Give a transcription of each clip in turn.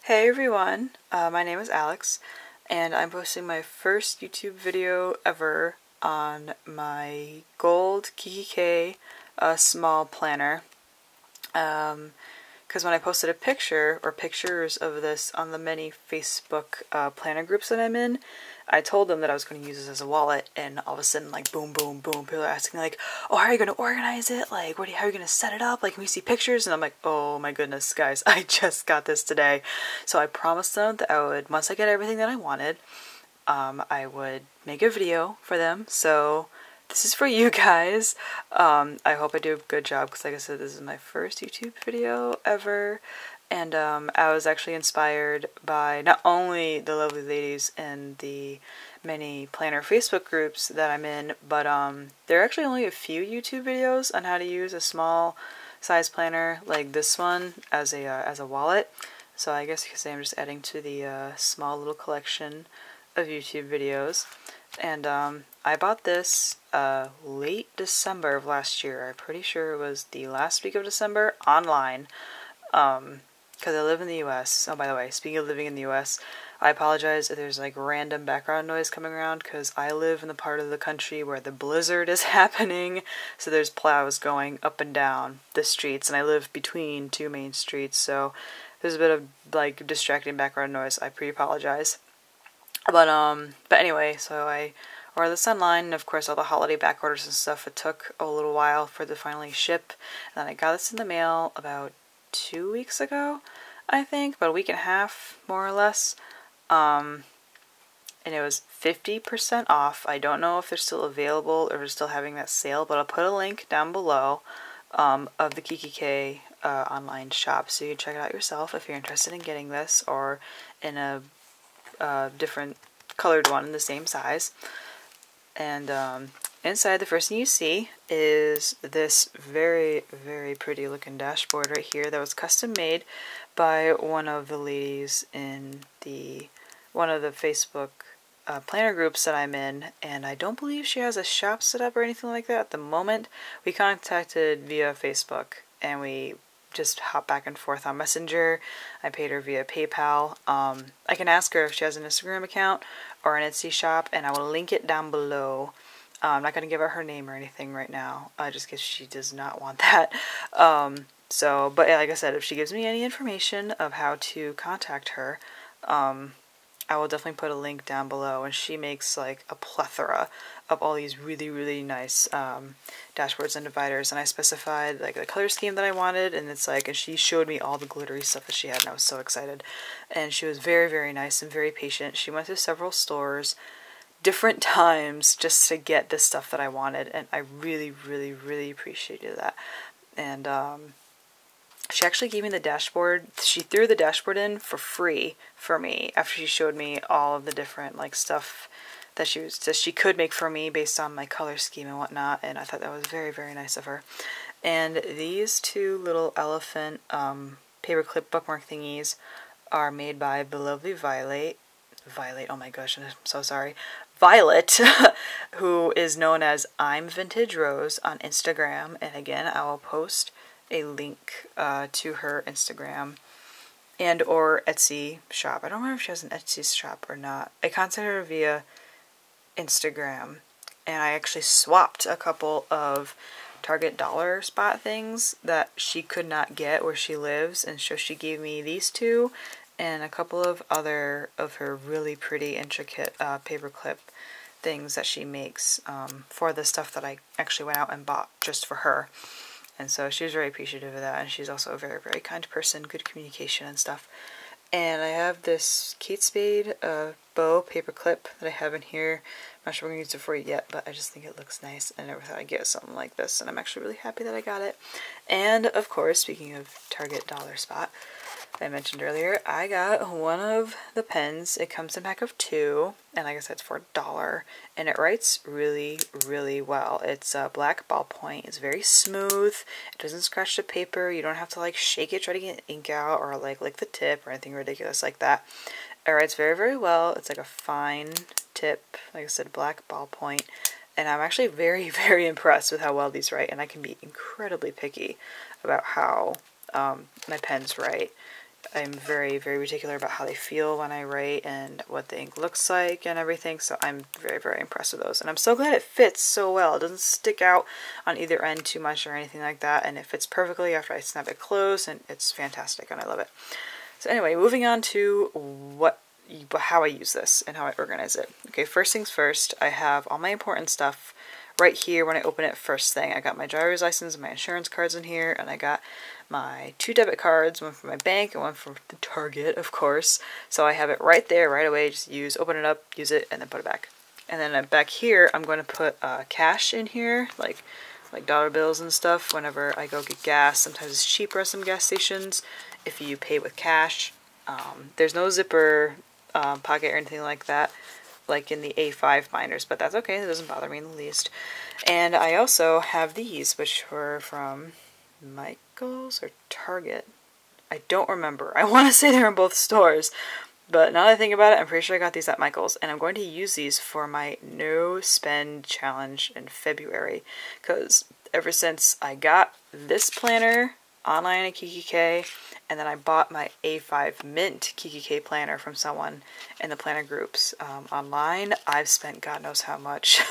Hey everyone, my name is Alex, and I'm posting my first YouTube video ever on my gold Kikki-K small planner. Because when I posted a picture or pictures of this on the many Facebook planner groups that I'm in, I told them that I was going to use this as a wallet, and all of a sudden, like, boom, boom, boom, people are asking, like, oh, how are you going to organize it? Like, how are you going to set it up? Like, can we see pictures? And I'm like, oh my goodness, guys, I just got this today. So I promised them that I would, once I get everything that I wanted, I would make a video for them. So this is for you guys. I hope I do a good job, because like I said, this is my first YouTube video ever. And I was actually inspired by not only the lovely ladies in the many planner Facebook groups that I'm in, but there are actually only a few YouTube videos on how to use a small size planner like this one as a wallet. So I guess you could say I'm just adding to the small little collection of YouTube videos. And I bought this late December of last year. I'm pretty sure it was the last week of December, online. Because I live in the US. Oh, by the way, speaking of living in the US, I apologize if there's like random background noise coming around, because I live in the part of the country where the blizzard is happening, so there's plows going up and down the streets, and I live between two main streets, so there's a bit of like distracting background noise. I pre-apologize. But anyway, so I ordered this online, and of course all the holiday back orders and stuff, it took a little while for it to finally ship, and then I got this in the mail about 2 weeks ago, I think, about a week and a half, more or less, and it was 50% off. I don't know if they're still available or if they're still having that sale, but I'll put a link down below of the Kikki-K online shop, so you can check it out yourself if you're interested in getting this, or in a different colored one in the same size. And inside, the first thing you see is this very, very pretty looking dashboard right here that was custom made by one of the ladies in one of the Facebook planner groups that I'm in, and I don't believe she has a shop set up or anything like that at the moment. We contacted via Facebook, and we just hop back and forth on Messenger. I paid her via PayPal. I can ask her if she has an Instagram account or an Etsy shop, and I will link it down below. I'm not going to give her her name or anything right now, just because she does not want that. But like I said, if she gives me any information of how to contact her, I will definitely put a link down below. And she makes like a plethora of all these really, really nice dashboards and dividers, and I specified like the color scheme that I wanted, and it's like, and she showed me all the glittery stuff that she had, and I was so excited. And she was very, very nice and very patient. She went to several stores different times just to get the stuff that I wanted, and I really, really, really appreciated that. And she actually gave me the dashboard. She threw the dashboard in for free for me after she showed me all of the different like stuff that she could make for me based on my color scheme and whatnot, and I thought that was very, very nice of her. And these two little elephant paperclip bookmark thingies are made by the lovely Violet, oh my gosh, I'm so sorry, Violet, who is known as I'm Vintage Rose on Instagram, and again, I will post a link to her Instagram and or Etsy shop. I don't remember if she has an Etsy shop or not. I contacted her via Instagram, and I actually swapped a couple of Target dollar spot things that she could not get where she lives, and so she gave me these two and a couple of other of her really pretty intricate paperclip things that she makes for the stuff that I actually went out and bought just for her. And so she was very appreciative of that, and she's also a very, very kind person, good communication and stuff. And I have this Kate Spade bow paperclip that I have in here. I'm not sure we're going to use it for it yet, but I just think it looks nice, and I never thought I'd get something like this, and I'm actually really happy that I got it. And, of course, speaking of Target dollar spot, I mentioned earlier, I got one of the pens. It comes in a pack of 2, and like I said, it's for $1, and it writes really, really well. It's a black ballpoint. It's very smooth. It doesn't scratch the paper. You don't have to like shake it, try to get ink out, or like lick the tip or anything ridiculous like that. It writes very, very well. It's like a fine tip, like I said, black ballpoint, and I'm actually very, very impressed with how well these write, and I can be incredibly picky about how my pens write. I'm very, very particular about how they feel when I write and what the ink looks like and everything, so I'm very, very impressed with those. And I'm so glad it fits so well. It doesn't stick out on either end too much or anything like that, and it fits perfectly after I snap it closed, and it's fantastic, and I love it. So anyway, moving on to how I use this and how I organize it. Okay, first things first, I have all my important stuff right here when I open it first thing. I got my driver's license and my insurance cards in here, and I got my 2 debit cards, one from my bank and one from the Target, of course. So I have it right there right away. Just open it up, use it, and then put it back. And then back here, I'm going to put cash in here, like dollar bills and stuff whenever I go get gas. Sometimes it's cheaper at some gas stations if you pay with cash. There's no zipper pocket or anything like that, like in the A5 binders, but that's okay. That doesn't bother me in the least. And I also have these, which were from Michael's or Target. I don't remember. I want to say they're in both stores, but now that I think about it, I'm pretty sure I got these at Michael's, and I'm going to use these for my no spend challenge in February, because ever since I got this planner online at Kikki-K, and then I bought my A5 Mint Kikki-K planner from someone in the planner groups online, I've spent God knows how much.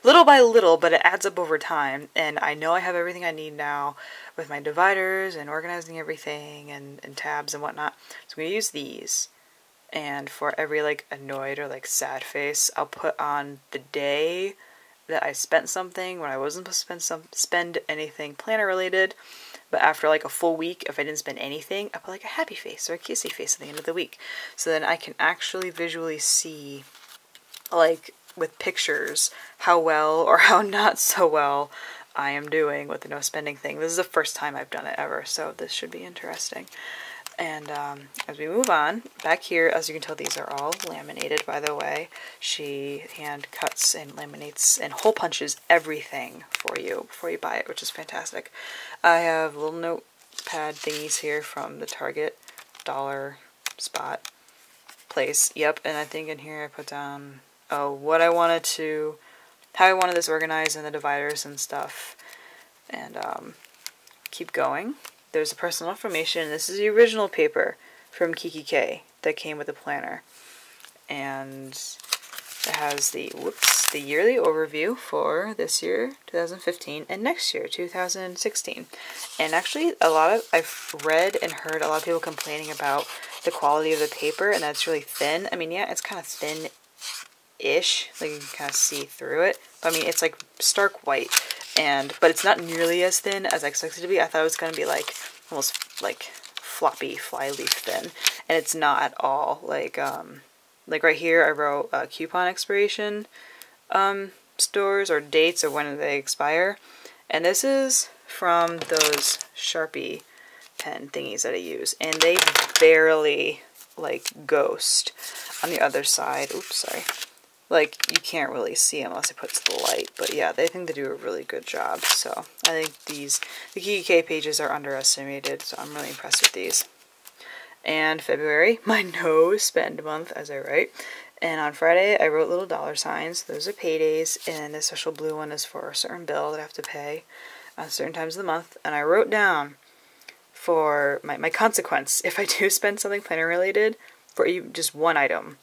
Little by little, but it adds up over time. And I know I have everything I need now with my dividers and organizing everything and tabs and whatnot. So I'm going to use these. And for every like annoyed or like sad face, I'll put on the day that I spent something when I wasn't supposed to spend anything planner related. But after like a full week, if I didn't spend anything, I put like a happy face or a kissy face at the end of the week. So then I can actually visually see, like with pictures, how well or how not so well I am doing with the no spending thing. This is the first time I've done it ever, so this should be interesting. And as we move on, back here, as you can tell, these are all laminated, by the way. She hand cuts and laminates and hole punches everything for you before you buy it, which is fantastic. I have little notepad thingies here from the Target dollar spot place. Yep, and I think in here I put down, what I wanted to, how I wanted this organized and the dividers and stuff. And keep going. There's a personal information. This is the original paper from Kikki-K that came with the planner. And it has the yearly overview for this year, 2015, and next year, 2016. And actually, I've read and heard a lot of people complaining about the quality of the paper, and that's really thin. I mean, yeah, it's kind of thin-ish, like you can kind of see through it. But I mean, it's like stark white. But it's not nearly as thin as I expected it to be. I thought it was going to be like almost like floppy flyleaf thin, and it's not at all. Like right here I wrote coupon expiration stores or dates or when they expire, and this is from those Sharpie pen thingies that I use, and they barely like ghost on the other side. Oops, sorry. Like, you can't really see them unless I put it to the light. But yeah, they think they do a really good job. So I think the Kikki-K pages are underestimated. So I'm really impressed with these. And February, my no spend month as I write. And on Friday, I wrote little dollar signs. Those are paydays. And this special blue one is for a certain bill that I have to pay at certain times of the month. And I wrote down for my consequence, if I do spend something planner related, for even just one item,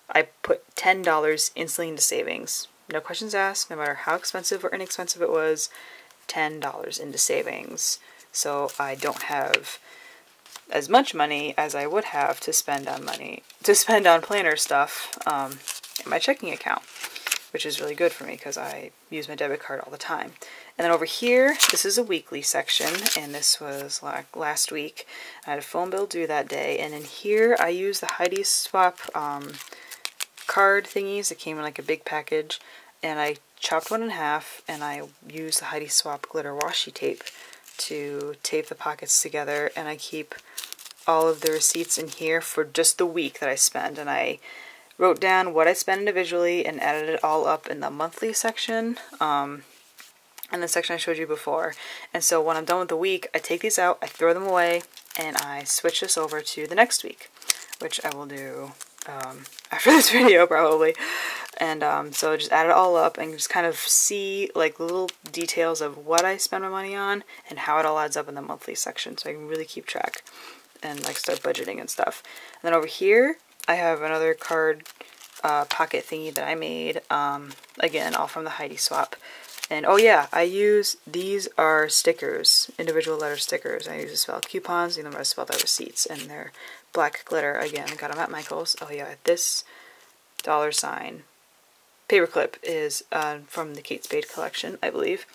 I put $10 instantly into savings. No questions asked, no matter how expensive or inexpensive it was, $10 into savings. So I don't have as much money as I would have to spend on planner stuff in my checking account, which is really good for me because I use my debit card all the time. And then over here, this is a weekly section, and this was like last week. I had a phone bill due that day, and in here I use the Heidi Swap card thingies that came in like a big package, and I chopped one in half, and I used the Heidi Swap glitter washi tape to tape the pockets together, and I keep all of the receipts in here for just the week that I spend, and I wrote down what I spent individually and added it all up in the monthly section, and the section I showed you before. And so when I'm done with the week, I take these out, I throw them away, and I switch this over to the next week, which I will do after this video probably. And so just add it all up and just kind of see like little details of what I spend my money on and how it all adds up in the monthly section, so I can really keep track. and like start budgeting and stuff. And then over here, I have another card pocket thingy that I made, again, all from the Heidi swap. And oh yeah, these are stickers, individual letter stickers. I use to spell coupons, even though I spelled out receipts, and they're black glitter. Again, I got them at Michael's. Oh yeah, this $sign paperclip is from the Kate Spade collection, I believe.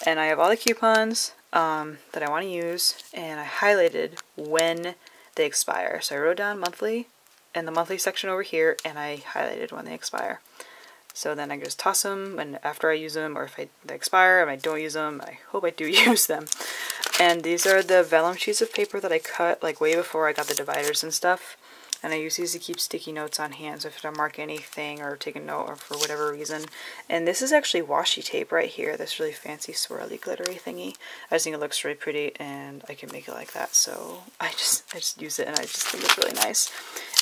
And I have all the coupons that I want to use, and I highlighted when they expire. So I wrote down monthly in the monthly section over here, and I highlighted when they expire. So then I just toss them, and after I use them, or if they expire and I don't use them, I hope I do use them. And these are the vellum sheets of paper that I cut like way before I got the dividers and stuff. And I use these to keep sticky notes on hand, so if I mark anything or take a note or for whatever reason. And this is actually washi tape right here, this really fancy swirly glittery thingy. I just think it looks really pretty, and I can make it like that, so I just use it, and I just think it's really nice.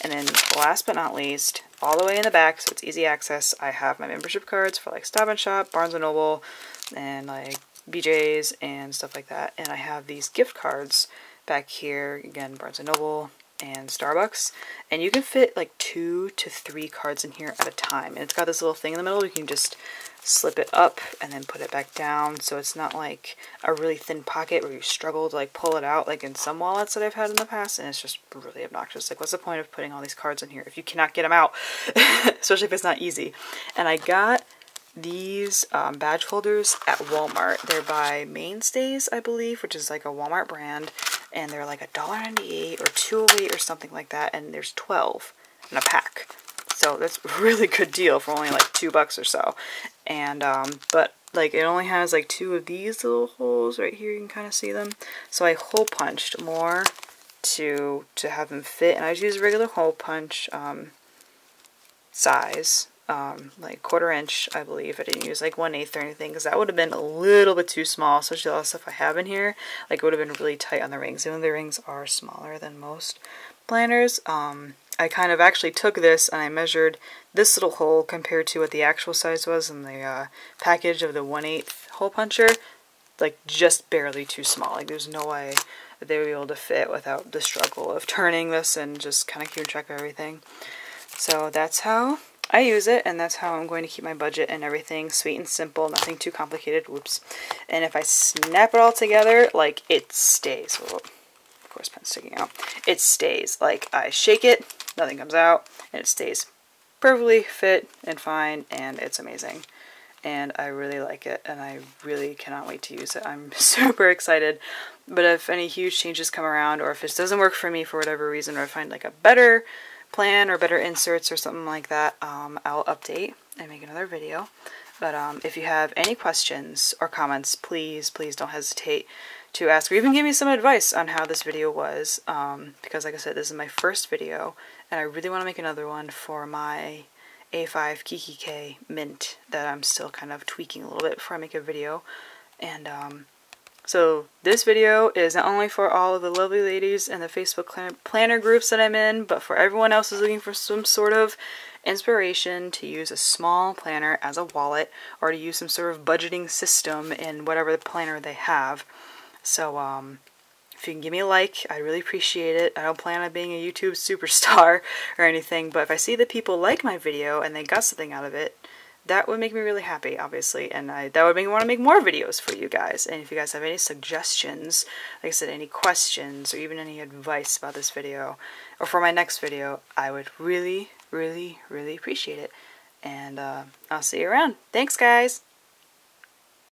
And then last but not least, all the way in the back, so it's easy access, I have my membership cards for like Stop & Shop, Barnes & Noble, and like BJ's and stuff like that. And I have these gift cards back here, again, Barnes & Noble and Starbucks, and you can fit like 2 to 3 cards in here at a time. And it's got this little thing in the middle, you can just slip it up and then put it back down, so it's not like a really thin pocket where you struggle to like pull it out like in some wallets that I've had in the past, and it's just really obnoxious. Like, what's the point of putting all these cards in here if you cannot get them out? Especially if it's not easy. And I got these badge holders at Walmart. They're by Mainstays, I believe, which is like a Walmart brand, and they're like $1.98 or $2.08 or something like that, and there's 12 in a pack. So that's a really good deal for only like $2 or so. And but like it only has like 2 of these little holes right here, you can kind of see them. So I hole punched more to have them fit, and I just use regular hole punch size. Like 1/4 inch, I believe. I didn't use like 1/8 or anything, because that would have been a little bit too small, especially all the stuff I have in here. Like, it would have been really tight on the rings, even though the rings are smaller than most planners. I kind of actually took this and I measured this little hole compared to what the actual size was in the package of the 1/8 hole puncher, like just barely too small. Like, there's no way that they would be able to fit without the struggle of turning this and just kind of keeping track of everything. So that's how I use it, and that's how I'm going to keep my budget and everything sweet and simple, nothing too complicated. Whoops. And if I snap it all together, like, it stays. Whoa, of course, pen's sticking out. It stays. Like, I shake it, nothing comes out, and it stays perfectly fit and fine, and it's amazing. And I really like it, and I really cannot wait to use it. I'm super excited. But if any huge changes come around, or if this doesn't work for me for whatever reason, or I find like a better plan or better inserts or something like that, I'll update and make another video. But if you have any questions or comments, please don't hesitate to ask, or even give me some advice on how this video was, because like I said, this is my first video, and I really want to make another one for my A5 Kikki-K mint that I'm still kind of tweaking a little bit before I make a video. And so this video is not only for all of the lovely ladies in the Facebook planner groups that I'm in, but for everyone else who's looking for some sort of inspiration to use a small planner as a wallet, or to use some sort of budgeting system in whatever the planner they have. So if you can give me a like, I really appreciate it. I don't plan on being a YouTube superstar or anything, but if I see that people like my video and they got something out of it, that would make me really happy, obviously, and that would make me want to make more videos for you guys. And if you guys have any suggestions, like I said, any questions, or even any advice about this video, or for my next video, I would really appreciate it. And I'll see you around. Thanks, guys!